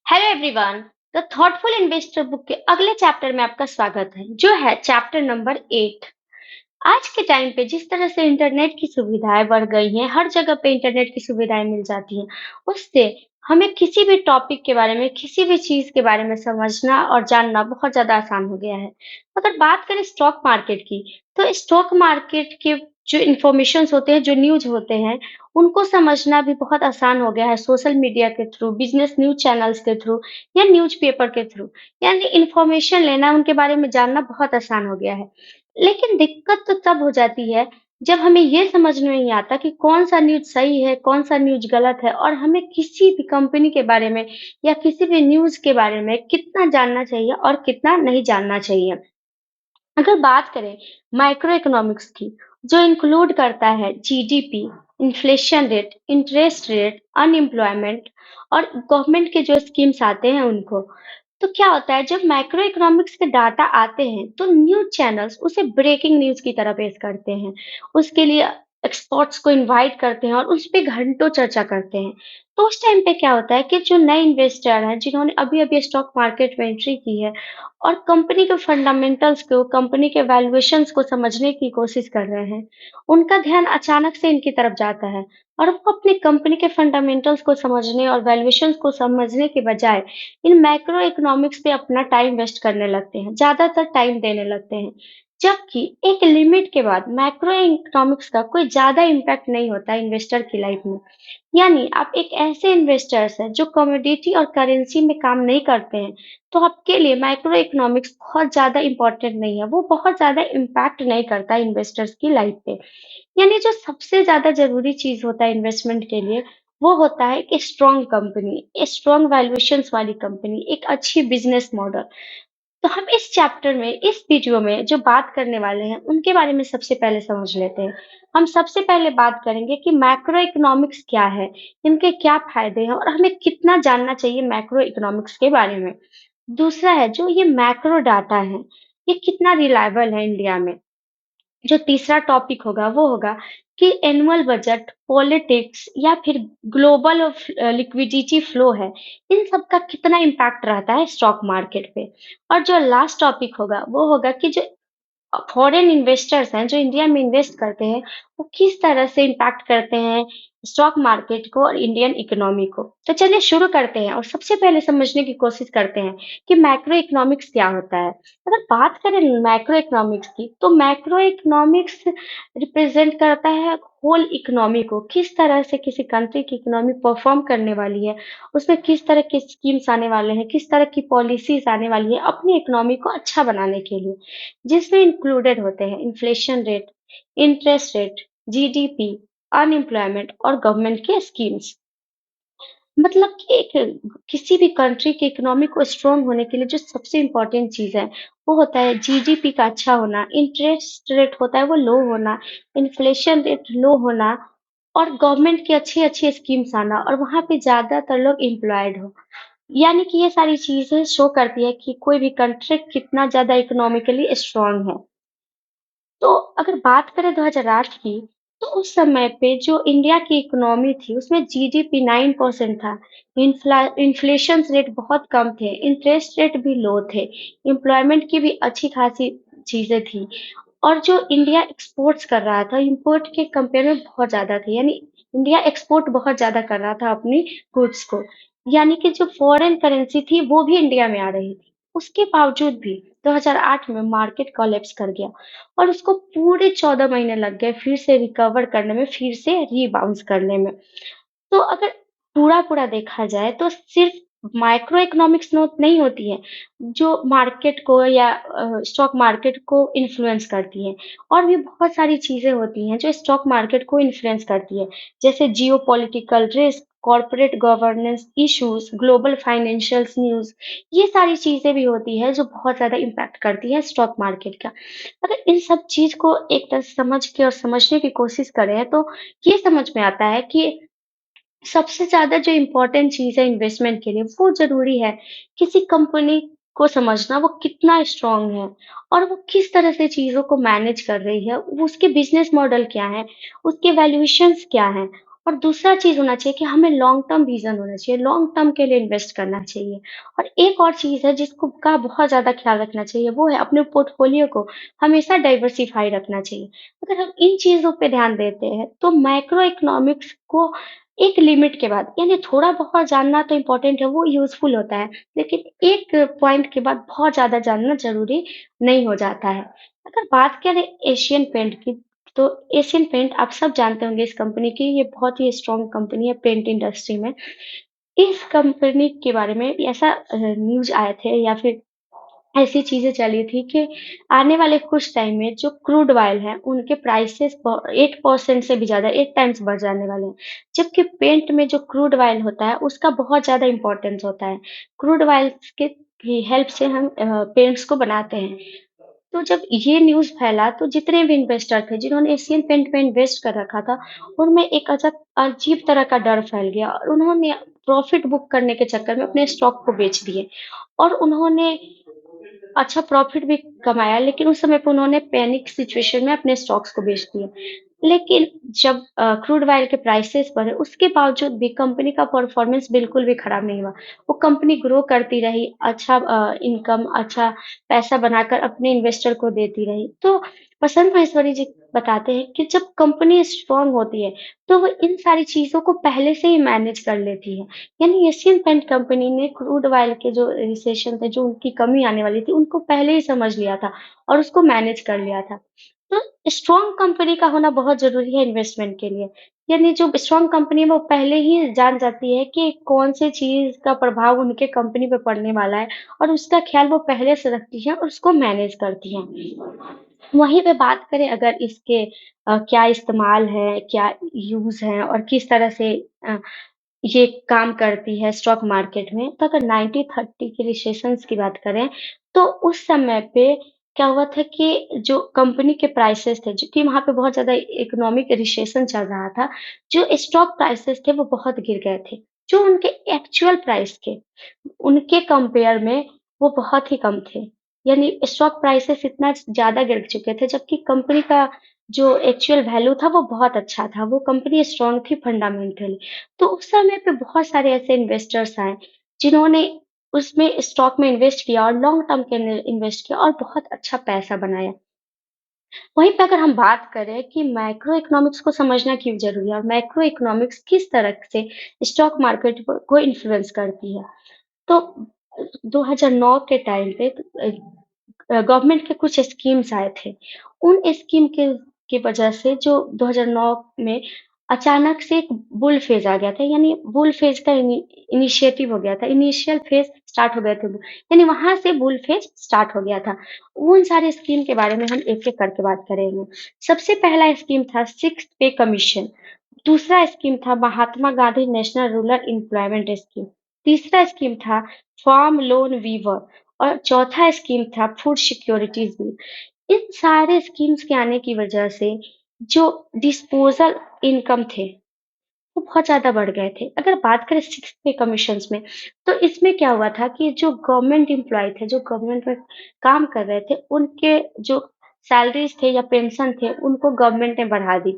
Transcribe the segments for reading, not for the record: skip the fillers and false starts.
Hello everyone. The thoughtful investor book के अगले chapter में आपका स्वागत है, जो है चैप्टर नंबर 8। आज के टाइम पे जिस तरह से इंटरनेट की सुविधाएं बढ़ गई हैं, हर जगह पे इंटरनेट की सुविधाएं मिल जाती हैं। उससे हमें किसी भी टॉपिक के बारे में, किसी भी चीज के बारे में समझना और जानना बहुत ज्यादा आसान हो गया है। अगर बात करें स्टॉक मार्केट की, तो स्टॉक मार्केट के जो इंफॉर्मेशन होते हैं, जो न्यूज होते हैं, उनको समझना भी बहुत आसान हो गया है सोशल मीडिया के थ्रू, बिजनेस न्यूज चैनल्स के थ्रू या न्यूज पेपर के थ्रू। यानी इंफॉर्मेशन लेना, उनके बारे में जानना बहुत आसान हो गया है। लेकिन दिक्कत तो तब हो जाती है जब हमें ये समझ में नहीं आता कि कौन-सा न्यूज़ सही है, कौन-सा न्यूज़ गलत है और हमें किसी भी कंपनी के बारे में या किसी भी न्यूज़ के बारे में कितना जानना चाहिए और कितना नहीं जानना चाहिए। अगर बात करें माइक्रो इकोनॉमिक्स की, जो इंक्लूड करता है GDP, inflation rate, interest rate, unemployment और गवर्नमेंट के जो स्कीम्स आते हैं उनको। तो क्या होता है, जब मैक्रो इकोनॉमिक्स के डाटा आते हैं तो न्यूज़ चैनल्स उसे ब्रेकिंग न्यूज़ की तरह पेश करते हैं। उसके लिए एक्सपर्ट्स को इनवाइट करते हैं और उस पे घंटों चर्चा करते हैं। तो उस टाइम पे क्या होता है कि जो नए इन्वेस्टर हैं, जिन्होंने अभी-अभी स्टॉक मार्केट में एंट्री की है और कंपनी के फंडामेंटल्स को, कंपनी के वैल्यूएशंस को समझने की कोशिश कर रहे हैं, उनका ध्यान अचानक से इनकी तरफ जाता है और वो अपनी कंपनी के फंडामेंटल्स को समझने और वैल्यूएशंस को समझने के बजाय इन मैक्रो इकोनॉमिक्स पे अपना टाइम वेस्ट करने लगते हैं, ज़्यादातर टाइम देने लगते हैं। जबकि एक लिमिट के बाद मैक्रो इकोनॉमिक्स का कोई ज़्यादा इम्पैक्ट नहीं होता इन्वेस्टर की लाइफ में। यानी आप एक ऐसे इन्वेस्टर्स हैं जो कमोडिटी और करेंसी में काम नहीं करते हैं, तो आपके लिए माइक्रो इकोनॉमिक्स बहुत ज़्यादा इम्पोर्टेंट नहीं है, वो बहुत ज़्यादा इम्पैक्ट नहीं करता इन्वेस्टर्स की लाइफ पे। यानी जो सबसे ज़्यादा ज़रूरी चीज़ होता है इन्वेस्टमेंट के लिए, वो होता है एक स्ट्रॉन्ग कंपनी, एक स्ट्रॉन्ग वैल्यूएशंस वाली कंपनी, एक अच्छी बिज़नेस मॉडल। तो हम इस चैप्टर में, इस वीडियो में जो बात करने वाले हैं, उनके बारे में सबसे पहले समझ लेते हैं। हम सबसे पहले बात करेंगे कि मैक्रो इकोनॉमिक्स क्या है, इनके क्या फायदे हैं और हमें कितना जानना चाहिए मैक्रो इकोनॉमिक्स के बारे में। दूसरा है जो ये मैक्रो डाटा है, ये कितना रिलायबल है इंडिया में। जो तीसरा टॉपिक होगा वो होगा कि एनुअल बजट, पॉलिटिक्स या फिर ग्लोबल लिक्विडिटी फ्लो है, इन सब का कितना इम्पैक्ट रहता है स्टॉक मार्केट पे। और जो लास्ट टॉपिक होगा वो होगा कि जो फॉरेन इन्वेस्टर्स हैं जो इंडिया में इन्वेस्ट करते हैं, वो किस तरह से इम्पैक्ट करते हैं स्टॉक मार्केट को और इंडियन इकोनॉमी को। तो चलिए शुरू करते हैं और सबसे पहले समझने की कोशिश करते हैं कि मैक्रो इकोनॉमिक्स क्या होता है। अगर बात करें मैक्रो इकोनॉमिक्स की, तो मैक्रो इकोनॉमिक्स रिप्रेजेंट करता है होल इकोनॉमी को, किस तरह से किसी कंट्री की इकोनॉमी परफॉर्म करने वाली है, उसमें किस तरह के स्कीम्स आने वाले हैं, किस तरह की पॉलिसीज आने वाली है अपनी इकोनॉमी को अच्छा बनाने के लिए, जिसमें इंक्लूडेड होते हैं inflation rate, interest rate, GDP, unemployment और गवर्नमेंट के स्कीम्स। मतलब कि एक किसी भी कंट्री की इकोनॉमी को स्ट्रॉन्ग होने के लिए जो सबसे इम्पोर्टेंट चीज़ है, वो होता है जीडीपी का अच्छा होना, इंटरेस्ट रेट होता है वो लो होना, इन्फ्लेशन रेट लो होना और गवर्नमेंट की अच्छी-अच्छी स्कीम्स आना और वहाँ पे ज़्यादातर लोग एम्प्लॉयड हो। यानी कि ये सारी चीज़ें शो करती है कि कोई भी कंट्री कितना ज़्यादा इकोनॉमिकली स्ट्रॉन्ग है। तो अगर बात करें 2008 की, तो उस समय पे जो इंडिया की इकोनॉमी थी, उसमें जीडीपी 9% था, इन्फ्लेशन रेट बहुत कम थे, इंटरेस्ट रेट भी लो थे, एम्प्लॉयमेंट की भी अच्छी खासी चीज़ें थी और जो इंडिया एक्सपोर्ट्स कर रहा था, इम्पोर्ट के कंपेयर में बहुत ज़्यादा थे। यानी इंडिया एक्सपोर्ट बहुत ज़्यादा कर रहा था अपनी गुड्स को। यानी कि जो फॉरेन करेंसी थी, वो भी इंडिया में आ रही थी। उसके बावजूद भी 2008 में मार्केट कोलैप्स कर गया और उसको पूरे 14 महीने लग गए फिर से रिकवर करने में, फिर से रीबाउंस करने में। तो अगर पूरा-पूरा देखा जाए तो सिर्फ माइक्रो इकोनॉमिक्स नोट नहीं होती है, जो मार्केट को या स्टॉक मार्केट को इन्फ्लुएंस करती हैं और भी बहुत सारी चीज़ें होती हैं जो स्टॉक मार्केट को इन्फ्लुएंस करती है। जैसे geopolitical risk, corporate governance issues, global financials news, ये सारी चीज़ें भी होती हैं जो बहुत ज़्यादा इम्पैक्ट करती हैं स्टॉक मार्केट का। अगर इन सब चीज़ को एक तरह से समझ के और समझने की कोशिश करें तो ये समझ में आता है कि सबसे ज़्यादा जो इम्पोर्टेंट चीज़ है इन्वेस्टमेंट के लिए, वो ज़रूरी है किसी कंपनी को समझना वो कितना स्ट्रॉन्ग है और वो किस तरह से चीज़ों को मैनेज कर रही है, वो उसके बिज़नेस मॉडल क्या है, उसके वैल्यूएशंस क्या हैं और दूसरा चीज़ होना चाहिए कि हमें लॉन्ग टर्म विज़न होना चाहिए, लॉन्ग टर्म के लिए इन्वेस्ट करना चाहिए। और एक और चीज़ है जिसको का बहुत ज़्यादा ख़्याल रखना चाहिए, वो है अपने पोर्टफ़ोलियो को हमेशा डाइवर्सिफ़ाई रखना चाहिए। अगर हम इन चीज़ों पे ध्यान देते हैं, तो मैक्रो इकोनॉमिक्स को एक लिमिट के बाद यानी थोड़ा-बहुत जानना तो इम्पोर्टेंट है, वो यूज़फुल होता है, लेकिन एक पॉइंट के बाद बहुत ज़्यादा जानना ज़रूरी नहीं हो जाता है। अगर बात करें एशियन पेंट की, तो एशियन पेंट आप सब जानते होंगे इस कंपनी की, ये बहुत ही स्ट्रॉन्ग कंपनी है पेंट इंडस्ट्री में। इस कंपनी के बारे में ऐसा न्यूज़ आए थे या फिर ऐसी चीज़ें चली थी कि आने वाले कुछ टाइम में जो क्रूड ऑयल है, उनके प्राइसेज़ 8% से भी ज़्यादा 8 टाइम्स बढ़ जाने वाले हैं। जबकि पेंट में जो क्रूड ऑयल होता है, उसका बहुत ज़्यादा इम्पोर्टेंस होता है। क्रूड ऑयल्स के की हेल्प से हम पेंट्स को बनाते हैं। तो जब ये न्यूज़ फैला तो जितने भी इन्वेस्टर थे, जिन्होंने एशियन पेंट में इन्वेस्ट कर रखा था, उनमें एक अजीब तरह का डर फैल गया और उन्होंने प्रॉफ़िट बुक करने के चक्कर में अपने स्टॉक को बेच दिए और उन्होंने अच्छा प्रॉफ़िट भी कमाया, लेकिन उस समय पे उन्होंने पैनिक सिचुएशन में अपने स्टॉक्स को बेच दिए। लेकिन जब क्रूड ऑयल के प्राइसेज़ बढ़े, उसके बावजूद भी कंपनी का परफ़ॉर्मेंस बिल्कुल भी खराब नहीं हुआ। वो कंपनी ग्रो करती रही, अच्छा इनकम, अच्छा पैसा बनाकर अपने इन्वेस्टर को देती रही। तो वसंत महेश्वरी जी बताते हैं कि जब कंपनी स्ट्रॉन्ग होती है, तो वो इन सारी चीज़ों को पहले से ही मैनेज कर लेती है। यानी एशियन पेंट कंपनी ने क्रूड ऑयल के जो रिसेशन थे, जो उनकी कमी आने वाली थी, उनको पहले ही समझ लिया था और उसको मैनेज कर लिया था। तो स्ट्रॉन्ग कंपनी का होना बहुत ज़रूरी है इन्वेस्टमेंट के लिए। यानी जो स्ट्रॉन्ग कंपनी है वो पहले ही जान जाती है कि कौन-सी चीज़ का प्रभाव उनके कंपनी पे पड़ने वाला है और उसका ख़्याल वो पहले से रखती हैं और उसको मैनेज करती हैं। वहीं पे बात करें अगर इसके क्या इस्तेमाल है, क्या यूज़ हैं और किस तरह से अ, ये काम करती है स्टॉक मार्केट में, तो अगर 1930 के रिसेशंस की बात करें, तो उस समय पे क्या हुआ था कि जो कंपनी के प्राइसेज़ थे, जो कि वहाँ पे बहुत ज़्यादा इकोनॉमिक रिसेशन चल रहा था, जो स्टॉक प्राइसेज़ थे वो बहुत गिर गए थे। जो उनके एक्चुअल प्राइस थे, उनके कंपेयर में वो बहुत ही कम थे। यानी स्टॉक प्राइसेज़ इतना ज़्यादा गिर चुके थे, जबकि कंपनी का जो एक्चुअल वैल्यू था वो बहुत अच्छा था, वो कंपनी स्ट्रॉन्ग थी फंडामेंटली। तो उस समय पे बहुत सारे ऐसे इन्वेस्टर्स आए, जिन्होंने उसमें स्टॉक में इन्वेस्ट किया और लॉन्ग टर्म के लिए इन्वेस्ट किया और बहुत अच्छा पैसा बनाया। वहीं पे अगर हम बात करें कि मैक्रो इकोनॉमिक्स को समझना क्यों ज़रूरी है और मैक्रो इकोनॉमिक्स किस तरह से स्टॉक मार्केट को इन्फ्लुएंस करती है। तो 2009 के टाइम पे गवर्नमेंट के कुछ स्कीम्स आए थे। उन स्कीम की वजह से जो 2009 में अचानक से एक बुल फ़ेज़ आ गया था, यानी बुल फ़ेज़ का इनिशिएटिव हो गया था, इनिशियल फ़ेज़ स्टार्ट हो गए थे, यानी वहाँ से बुल फ़ेज़ स्टार्ट हो गया था। उन सारे स्कीम के बारे में हम एक-एक करके बात करेंगे। सबसे पहला स्कीम था सिक्स्थ पे कमीशन, दूसरा स्कीम था Mahatma Gandhi national rural employment scheme, तीसरा स्कीम था फार्म लोन वीवर और चौथा स्कीम था फूड सिक्योरिटीज बिल। इन सारे स्कीम्स के आने की वजह से जो डिस्पोजल इनकम थे वो बहुत ज़्यादा बढ़ गए थे। अगर बात करें सिक्स पे कमीशंस में, तो इसमें क्या हुआ था कि जो गवर्नमेंट एम्प्लॉयी थे, जो गवर्नमेंट में काम कर रहे थे, उनके जो सैलरीज़ थे या पेंशन थे, उनको गवर्नमेंट ने बढ़ा दी।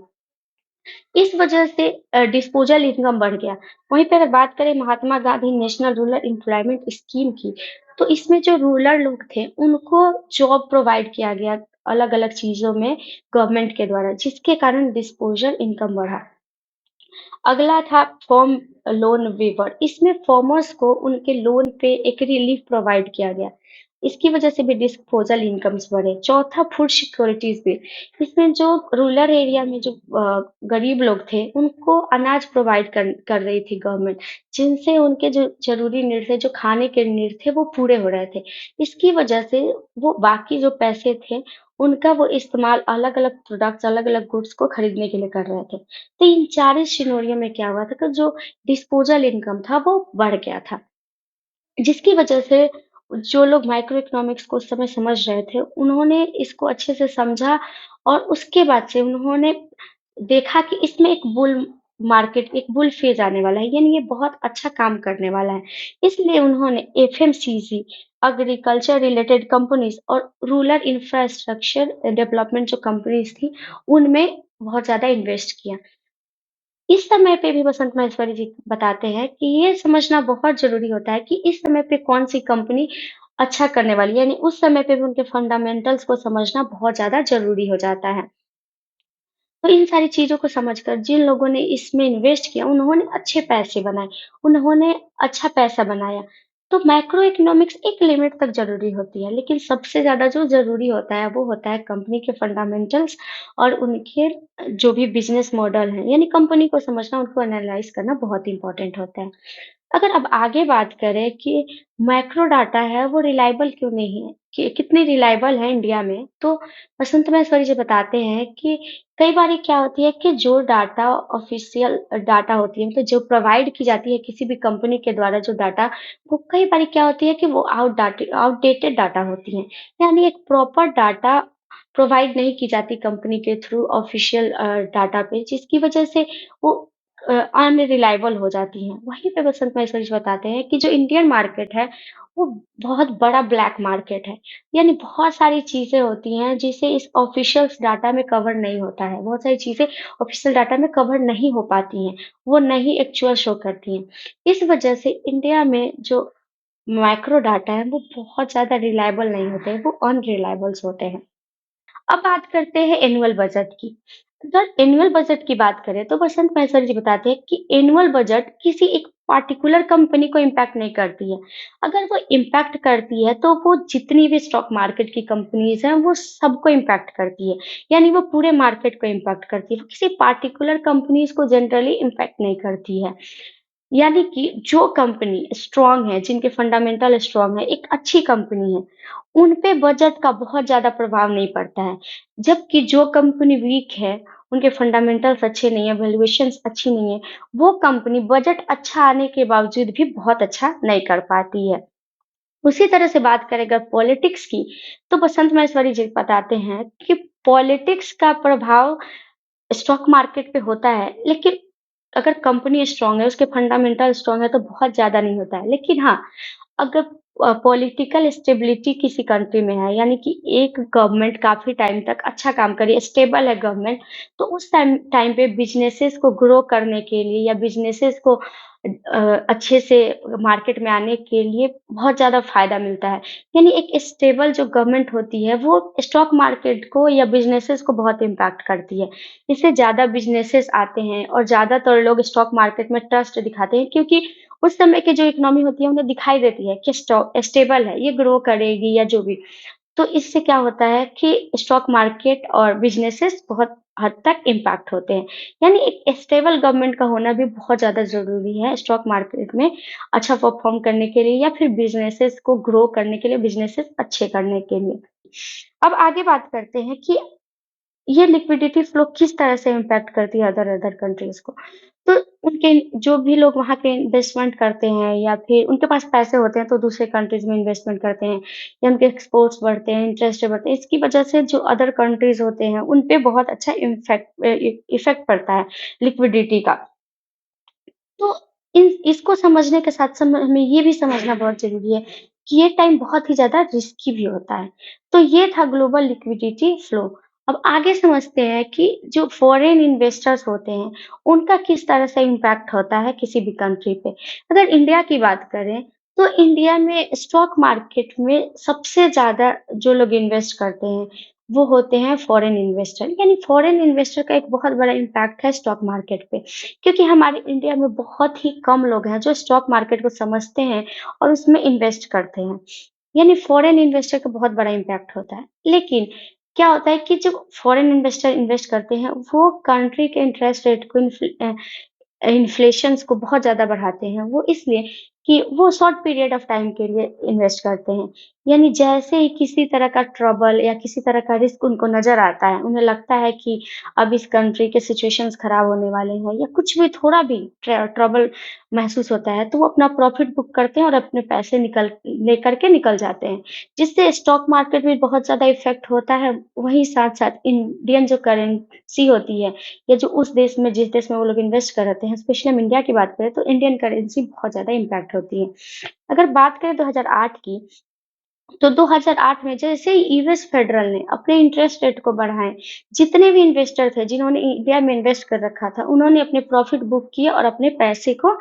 इस वजह से डिस्पोजल इनकम बढ़ गया। वहीं पे अगर बात करें Mahatma Gandhi national rural employment scheme की, तो इसमें जो रूरल लोग थे, उनको जॉब प्रोवाइड किया गया अलग-अलग चीज़ों में गवर्नमेंट के द्वारा, जिसके कारण डिस्पोजल इनकम बढ़ा। अगला था फॉर्म लोन वेवर। इसमें फार्मर्स को उनके लोन पे एक रिलीफ प्रोवाइड किया गया। इसकी वजह से भी डिस्पोजल इनकम्स बढ़े। चौथा फूड सिक्योरिटीज बिल। इसमें जो रूरल एरिया में जो गरीब लोग थे, उनको अनाज प्रोवाइड कर रही थी गवर्नमेंट, जिनसे उनके जो जरूरी नीड थे, जो खाने के नीड थे, वो पूरे हो रहे थे। इसकी वजह से वो बाकी जो पैसे थे, उनका वो इस्तेमाल अलग-अलग प्रोडक्ट्स, अलग-अलग गुड्स को खरीदने के लिए कर रहे थे। तो इन 4 सिनेरियो में क्या हुआ था कि जो डिस्पोजल इनकम था वो बढ़ गया था। जिसकी वजह से जो लोग माइक्रो इकोनॉमिक्स को उस समय समझ रहे थे, उन्होंने इसको अच्छे से समझा और उसके बाद से उन्होंने देखा कि इसमें एक एक बुल फेज़ आने वाला है, यानी ये बहुत अच्छा काम करने वाला है। इसलिए उन्होंने एफएमसीजी, एग्रीकल्चर रिलेटेड कंपनीज़ और रूरल इंफ्रास्ट्रक्चर डेवलपमेंट जो कंपनीज़ थी, उनमें बहुत ज़्यादा इन्वेस्ट किया। इस समय पे भी वसंत माहेश्वरी जी बताते हैं कि ये समझना बहुत ज़रूरी होता है कि इस समय पे कौन-सी कंपनी अच्छा करने वाली है, यानी उस समय पे भी उनके फंडामेंटल्स को समझना बहुत ज़्यादा ज़रूरी हो जाता है। तो इन सारी चीज़ों को समझकर जिन लोगों ने इसमें इन्वेस्ट किया, उन्होंने अच्छे पैसे बनाए, उन्होंने अच्छा पैसा बनाया। तो मैक्रो इकोनॉमिक्स एक लिमिट तक ज़रूरी होती है, लेकिन सबसे ज़्यादा जो ज़रूरी होता है, वो होता है कंपनी के फंडामेंटल्स और उनके जो भी बिज़नेस मॉडल हैं, यानी कंपनी को समझना, उनको एनालाइज़ करना बहुत इम्पोर्टेंट होता है। अगर अब आगे बात करें कि मैक्रो डाटा है वो रिलायबल क्यों नहीं है, कि कितनी रिलायबल है इंडिया में, तो वसंत महेश्वरी जी बताते हैं कि कई बारी क्या होती है कि जो डाटा ऑफ़िशियल डाटा होती है, मतलब जो प्रोवाइड की जाती है किसी भी कंपनी के द्वारा जो डाटा, वो कई बारी क्या होती है कि वो आउटडेटेड डाटा होती हैं। यानी एक प्रॉपर डाटा प्रोवाइड नहीं की जाती कंपनी के थ्रू ऑफ़िशियल डाटा पे, जिसकी वजह से वो अनरिलायबल हो जाती हैं। वहीं पे बसंत महेश्वरी जी बताते हैं कि जो इंडियन मार्केट है, वो बहुत बड़ा ब्लैक मार्केट है। यानी बहुत सारी चीज़ें होती हैं जिसे इस ऑफ़िशियल्स डाटा में कवर नहीं होता है। बहुत सारी चीज़ें ऑफ़िशियल डाटा में कवर नहीं हो पाती हैं, वो नहीं एक्चुअल शो करती हैं। इस वजह से इंडिया में जो मैक्रो डाटा है, वो बहुत ज़्यादा रिलायबल नहीं होते हैं, वो अनरिलायबल्स होते हैं। अब बात करते हैं एनुअल बजट की। अगर एनुअल बजट की बात करें तो बसंत महसर जी बताते हैं कि एनुअल बजट किसी एक पार्टिकुलर कंपनी को इम्पैक्ट नहीं करती है। अगर वो इम्पैक्ट करती है तो वो जितनी भी स्टॉक मार्केट की कंपनीज़ हैं वो सबको इम्पैक्ट करती है। यानी वो पूरे मार्केट को इम्पैक्ट करती है। वो किसी पार्टिकुलर कंपनीज़ को जनरली इम्पैक्ट नहीं करती है। यानी कि जो कंपनी स्ट्रॉन्ग है, जिनके फंडामेंटल स्ट्रॉन्ग है, एक अच्छी कंपनी है, उन पे बजट का बहुत ज़्यादा प्रभाव नहीं पड़ता है। जबकि जो कंपनी वीक है, उनके फंडामेंटल्स अच्छे नहीं है, वैल्यूएशंस अच्छी नहीं है, वो कंपनी बजट अच्छा आने के बावजूद भी बहुत अच्छा नहीं कर पाती है। उसी तरह से बात करें अगर पॉलिटिक्स की, तो बसंत महेश्वरी जी बताते हैं कि पॉलिटिक्स का प्रभाव स्टॉक मार्केट पे होता है, लेकिन अगर कंपनी स्ट्रॉन्ग है, उसके फंडामेंटल स्ट्रॉन्ग है तो बहुत ज़्यादा नहीं होता है। लेकिन हाँ, अगर पॉलिटिकल स्टेबिलिटी किसी कंट्री में है, यानी कि एक गवर्नमेंट काफ़ी टाइम तक अच्छा काम कर रही है, स्टेबल है गवर्नमेंट, तो उस टाइम टाइम पे बिज़नेसेस को ग्रो करने के लिए या बिज़नेसेस को अच्छे से मार्केट में आने के लिए बहुत ज़्यादा फ़ायदा मिलता है। यानी एक स्टेबल जो गवर्नमेंट होती है, वो स्टॉक मार्केट को या बिज़नेसेस को बहुत इम्पैक्ट करती है। इससे ज़्यादा बिज़नेसेस आते हैं और ज़्यादातर लोग स्टॉक मार्केट में ट्रस्ट दिखाते हैं क्योंकि उस समय की जो इकोनॉमी होती है उन्हें दिखाई देती है कि स्टेबल है, ये ग्रो करेगी या जो भी। तो इससे क्या होता है कि स्टॉक मार्केट और बिज़नेसेस बहुत हद तक इम्पैक्ट होते हैं। यानी एक स्टेबल गवर्नमेंट का होना भी बहुत ज़्यादा ज़रूरी है स्टॉक मार्केट में अच्छा परफ़ॉर्म करने के लिए या फिर बिज़नेसेस को ग्रो करने के लिए, बिज़नेसेस अच्छे करने के लिए। अब आगे बात करते हैं कि ये लिक्विडिटी फ्लो किस तरह से इम्पैक्ट करती है अदर अदर कंट्रीज़ को? तो उनके जो भी लोग वहाँ पे इन्वेस्टमेंट करते हैं या फिर उनके पास पैसे होते हैं तो दूसरे कंट्रीज़ में इन्वेस्टमेंट करते हैं या उनके एक्सपोर्ट्स बढ़ते हैं, इंटरेस्ट बढ़ते हैं। इसकी वजह से जो अदर कंट्रीज़ होते हैं, उन पे बहुत अच्छा इफ़ेक्ट पड़ता है लिक्विडिटी का। तो इन इसको समझने के साथ साथ हमें ये भी समझना बहुत ज़रूरी है कि ये टाइम बहुत ही ज़्यादा रिस्की भी होता है। तो ये था ग्लोबल लिक्विडिटी फ्लो। अब आगे समझते हैं कि जो फॉरेन इन्वेस्टर्स होते हैं, उनका किस तरह से इम्पैक्ट होता है किसी भी कंट्री पे। अगर इंडिया की बात करें, तो इंडिया में स्टॉक मार्केट में सबसे ज़्यादा जो लोग इन्वेस्ट करते हैं, वो होते हैं फॉरेन इन्वेस्टर। यानी फॉरेन इन्वेस्टर का एक बहुत बड़ा इम्पैक्ट है स्टॉक मार्केट पे। क्योंकि हमारे इंडिया में बहुत ही कम लोग हैं जो स्टॉक मार्केट को समझते हैं और उसमें इन्वेस्ट करते हैं। यानी फॉरेन इन्वेस्टर का बहुत बड़ा इम्पैक्ट होता है। लेकिन क्या होता है कि जो फॉरेन इन्वेस्टर इन्वेस्ट करते हैं, वो कंट्री के इंटरेस्ट रेट को इन्फ्लेशंस को बहुत ज़्यादा बढ़ाते हैं। वो इसलिए कि वो शॉर्ट पीरियड ऑफ टाइम के लिए इन्वेस्ट करते हैं। यानी जैसे ही किसी तरह का ट्रबल या किसी तरह का रिस्क उनको नज़र आता है, उन्हें लगता है कि अब इस कंट्री के सिचुएशंस खराब होने वाले हैं या कुछ भी थोड़ा भी ट्रबल महसूस होता है, तो वो अपना प्रॉफ़िट बुक करते हैं और अपने पैसे लेकर के निकल जाते हैं। जिससे स्टॉक मार्केट में बहुत ज़्यादा इफ़ेक्ट होता है, वहीं साथ-साथ इंडियन जो करेंसी होती है या जो उस देश में जिस देश में वो लोग इन्वेस्ट करते हैं, स्पेशली हम इंडिया की बात करें तो इंडियन करेंसी बहुत ज़्यादा इम्पैक्ट होती है। अगर बात करें 2008 की, तो 2008 में जैसे ही यूएस फेडरल ने अपने इंटरेस्ट रेट को बढ़ाए, जितने भी इन्वेस्टर थे जिन्होंने इंडिया में इन्वेस्ट कर रखा था, उन्होंने अपने प्रॉफिट बुक किए और अपने पैसे को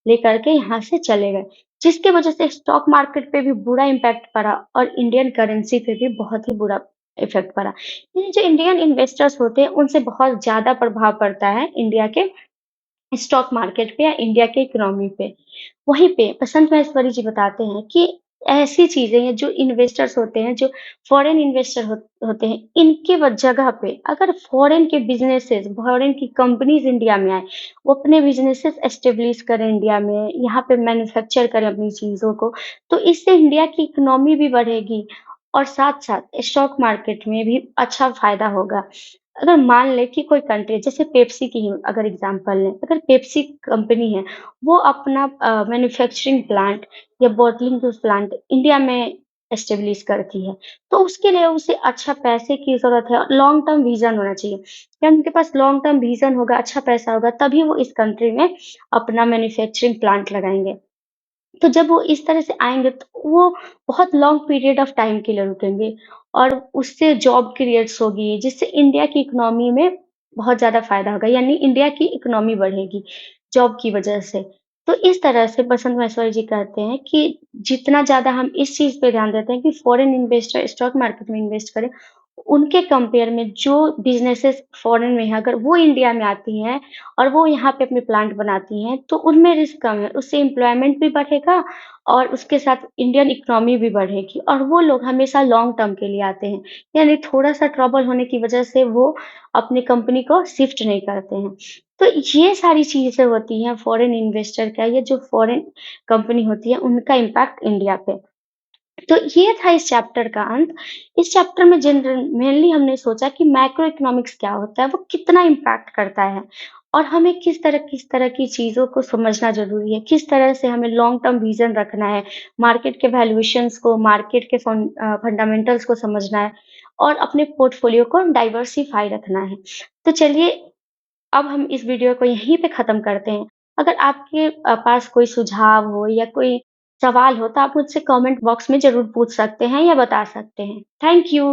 लेकर के यहाँ से चले गए, जिसकी वजह से स्टॉक मार्केट पे भी बुरा इम्पैक्ट पड़ा और इंडियन करेंसी पे भी बहुत ही बुरा इफेक्ट पड़ा। ये जो इंडियन इन्वेस्टर्स होते हैं, उनसे बहुत ज़्यादा प्रभाव पड़ता है इंडिया के स्टॉक मार्केट पे या इंडिया के इकोनॉमी पे। वहीं पे बसंत महेश्वरी जी बताते हैं कि ऐसी चीज़ें हैं जो इन्वेस्टर्स होते हैं, जो फॉरेन इन्वेस्टर होते हैं, इनके जगह पे अगर फॉरेन के बिज़नेसेस, फॉरेन की कंपनीज़ इंडिया में आएँ, वो अपने बिज़नेसेस एस्टेब्लिश करें इंडिया में, यहाँ पे मैन्युफैक्चर करें अपनी चीज़ों को, तो इससे इंडिया की इकोनॉमी भी बढ़ेगी और साथ-साथ स्टॉक मार्केट में भी अच्छा फ़ायदा होगा। अगर मान लें कि कोई कंट्री जैसे पेप्सी की ही अगर एग्ज़ाम्पल लें, अगर पेप्सी कंपनी है, वो अपना मैन्युफैक्चरिंग प्लांट या बॉटलिंग जो प्लांट इंडिया में एस्टेब्लिश करती है, तो उसके लिए उसे अच्छा पैसे की ज़रूरत है और लॉन्ग टर्म विज़न होना चाहिए। क्या उनके पास लॉन्ग टर्म विज़न होगा, अच्छा पैसा होगा, तभी वो इस कंट्री में अपना मैन्युफैक्चरिंग प्लांट लगाएँगे। तो जब वो इस तरह से आएँगे तो वो बहुत लॉन्ग पीरियड ऑफ टाइम के लिए रुकेंगे और उससे जॉब क्रिएट्स होगी, जिससे इंडिया की इकोनॉमी में बहुत ज़्यादा फ़ायदा होगा, यानी इंडिया की इकोनॉमी बढ़ेगी, जॉब की वजह से। तो इस तरह से बसंत महेश्वरी जी कहते हैं कि जितना ज़्यादा हम इस चीज़ पे ध्यान देते हैं कि फॉरेन इन्वेस्टर स्टॉक मार्केट में इन्वेस्ट करें, उनके कंपेयर में जो बिज़नेसेस फॉरेन में हैं, अगर वो इंडिया में आती हैं और वो यहाँ पे अपने प्लांट बनाती हैं, तो उनमें रिस्क कम है, उससे एम्प्लॉयमेंट भी बढ़ेगा और उसके साथ इंडियन इकोनॉमी भी बढ़ेगी और वो लोग हमेशा लॉन्ग टर्म के लिए आते हैं, यानी थोड़ा-सा ट्रबल होने की वजह से वो अपनी कंपनी को शिफ्ट नहीं करते हैं। तो ये सारी चीज़ें होती हैं फॉरेन इन्वेस्टर का या जो फॉरेन कंपनी होती है, उनका इम्पैक्ट इंडिया पे। तो ये था इस चैप्टर का अंत। इस चैप्टर में जनरल मेनली हमने सोचा कि मैक्रो इकोनॉमिक्स क्या होता है, वो कितना इम्पैक्ट करता है और हमें किस तरह की चीज़ों को समझना ज़रूरी है, किस तरह से हमें लॉन्ग टर्म विज़न रखना है, मार्केट के वैल्यूएशंस को, मार्केट के फंडामेंटल्स को समझना है और अपने पोर्टफोलियो को डाइवर्सिफ़ाई रखना है। तो चलिए अब हम इस वीडियो को यहीं पे ख़त्म करते हैं। अगर आपके पास कोई सुझाव हो या कोई सवाल हो तो आप मुझसे कमेंट बॉक्स में ज़रूर पूछ सकते हैं या बता सकते हैं। Thank you.